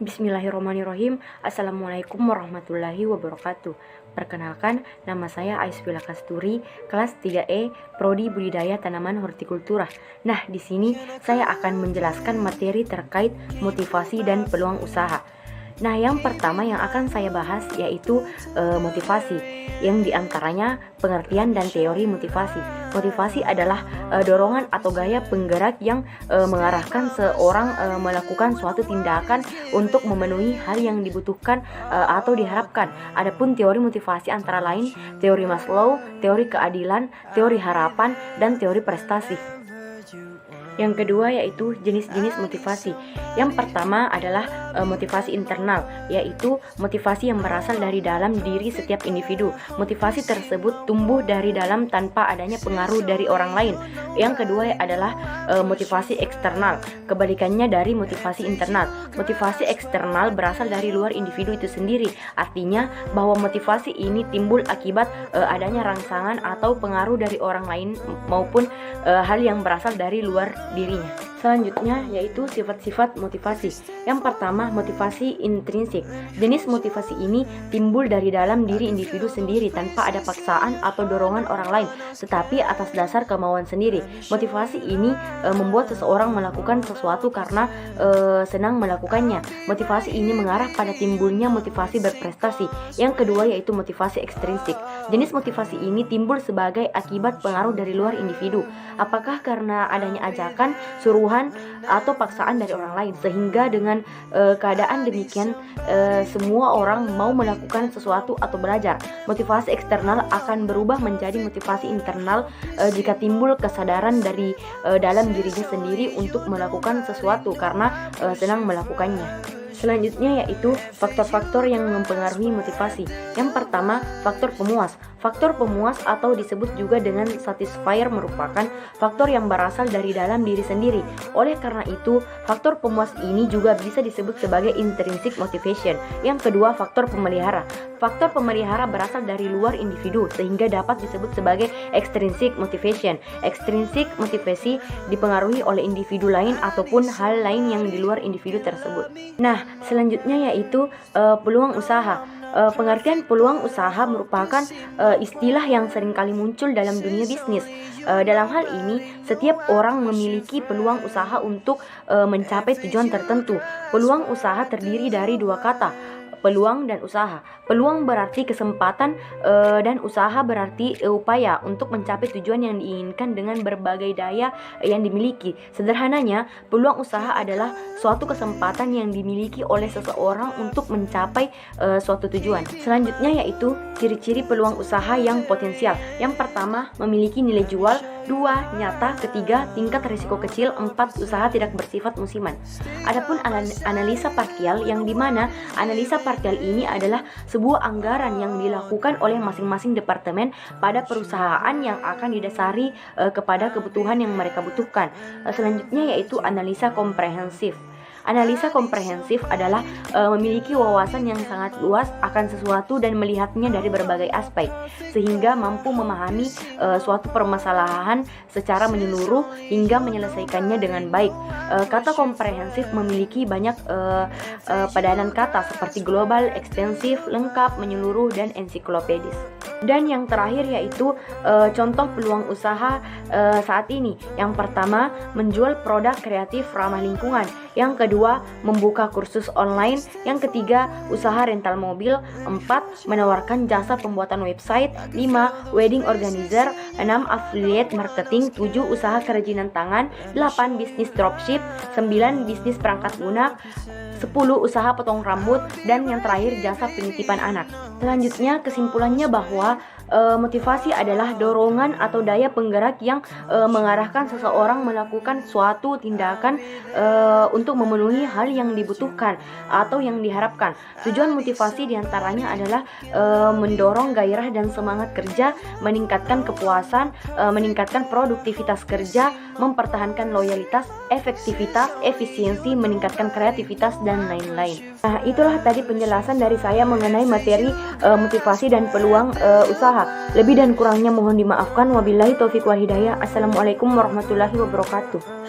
Bismillahirrahmanirrahim. Assalamualaikum warahmatullahi wabarakatuh. Perkenalkan, nama saya Aiswila Kasturi, kelas 3E, Prodi Budidaya Tanaman Hortikultura. Nah, di sini saya akan menjelaskan materi terkait motivasi dan peluang usaha. Nah, yang pertama yang akan saya bahas yaitu motivasi, yang diantaranya pengertian dan teori motivasi. Motivasi adalah dorongan atau gaya penggerak yang mengarahkan seorang melakukan suatu tindakan untuk memenuhi hal yang dibutuhkan atau diharapkan. Adapun teori motivasi antara lain teori Maslow, teori keadilan, teori harapan, dan teori prestasi. Yang kedua yaitu jenis-jenis motivasi. Yang pertama adalah motivasi internal, yaitu motivasi yang berasal dari dalam diri setiap individu. Motivasi tersebut tumbuh dari dalam tanpa adanya pengaruh dari orang lain. Yang kedua adalah motivasi eksternal, kebalikannya dari motivasi internal. Motivasi eksternal berasal dari luar individu itu sendiri. Artinya bahwa motivasi ini timbul akibat adanya rangsangan atau pengaruh dari orang lain maupun hal yang berasal dari luar dirinya. Selanjutnya yaitu sifat-sifat motivasi. Yang pertama, motivasi intrinsik. Jenis motivasi ini timbul dari dalam diri individu sendiri tanpa ada paksaan atau dorongan orang lain, tetapi atas dasar kemauan sendiri. Motivasi ini membuat seseorang melakukan sesuatu karena senang melakukannya. Motivasi ini mengarah pada timbulnya motivasi berprestasi. Yang kedua yaitu motivasi ekstrinsik. Jenis motivasi ini timbul sebagai akibat pengaruh dari luar individu. Apakah karena adanya ajakan, suruhan, atau paksaan dari orang lain, sehingga dengan keadaan demikian semua orang mau melakukan sesuatu atau belajar. Motivasi eksternal akan berubah menjadi motivasi internal jika timbul kesadaran dari dalam dirinya sendiri untuk melakukan sesuatu karena senang melakukannya. Selanjutnya yaitu faktor-faktor yang mempengaruhi motivasi. Yang pertama, faktor pemuas. Faktor pemuas atau disebut juga dengan satisfier merupakan faktor yang berasal dari dalam diri sendiri. Oleh karena itu, faktor pemuas ini juga bisa disebut sebagai intrinsic motivation. Yang kedua, faktor pemelihara. Faktor pemelihara berasal dari luar individu sehingga dapat disebut sebagai extrinsic motivation. Extrinsic motivasi dipengaruhi oleh individu lain ataupun hal lain yang di luar individu tersebut. Nah, selanjutnya yaitu peluang usaha. Pengertian peluang usaha merupakan istilah yang seringkali muncul dalam dunia bisnis. Dalam hal ini, setiap orang memiliki peluang usaha untuk mencapai tujuan tertentu. Peluang usaha terdiri dari dua kata, peluang dan usaha. Peluang berarti kesempatan dan usaha berarti upaya untuk mencapai tujuan yang diinginkan dengan berbagai daya yang dimiliki. Sederhananya, peluang usaha adalah suatu kesempatan yang dimiliki oleh seseorang untuk mencapai suatu tujuan. Selanjutnya yaitu ciri-ciri peluang usaha yang potensial. Yang pertama, memiliki nilai jual. 2. Nyata. Ketiga, tingkat risiko kecil. 4. Usaha tidak bersifat musiman. Adapun analisa partial, yang dimana analisa partial ini adalah sebuah anggaran yang dilakukan oleh masing-masing departemen pada perusahaan yang akan didasari kepada kebutuhan yang mereka butuhkan. Selanjutnya yaitu analisa komprehensif. Analisa komprehensif adalah memiliki wawasan yang sangat luas akan sesuatu dan melihatnya dari berbagai aspek, sehingga mampu memahami suatu permasalahan secara menyeluruh hingga menyelesaikannya dengan baik. Kata komprehensif memiliki banyak padanan kata seperti global, ekstensif, lengkap, menyeluruh, dan ensiklopedis. Dan yang terakhir yaitu contoh peluang usaha saat ini. Yang pertama, menjual produk kreatif ramah lingkungan. Yang kedua, membuka kursus online. Yang ketiga, usaha rental mobil. 4. Menawarkan jasa pembuatan website. 5. Wedding organizer. 6. Affiliate marketing. 7. Usaha kerajinan tangan. 8. Bisnis dropship. 9. Bisnis perangkat lunak. 10. Usaha potong rambut. Dan yang terakhir, jasa penitipan anak. Selanjutnya, kesimpulannya bahwa motivasi adalah dorongan atau daya penggerak yang mengarahkan seseorang melakukan suatu tindakan untuk memenuhi hal yang dibutuhkan atau yang diharapkan. Tujuan motivasi diantaranya adalah mendorong gairah dan semangat kerja, meningkatkan kepuasan, meningkatkan produktivitas kerja, mempertahankan loyalitas, efektivitas, efisiensi, meningkatkan kreativitas, dan lain-lain. Nah, itulah tadi penjelasan dari saya mengenai materi motivasi dan peluang usaha. Lebih dan kurangnya mohon dimaafkan. Wabillahi taufiq wal hidayah. Assalamualaikum warahmatullahi wabarakatuh.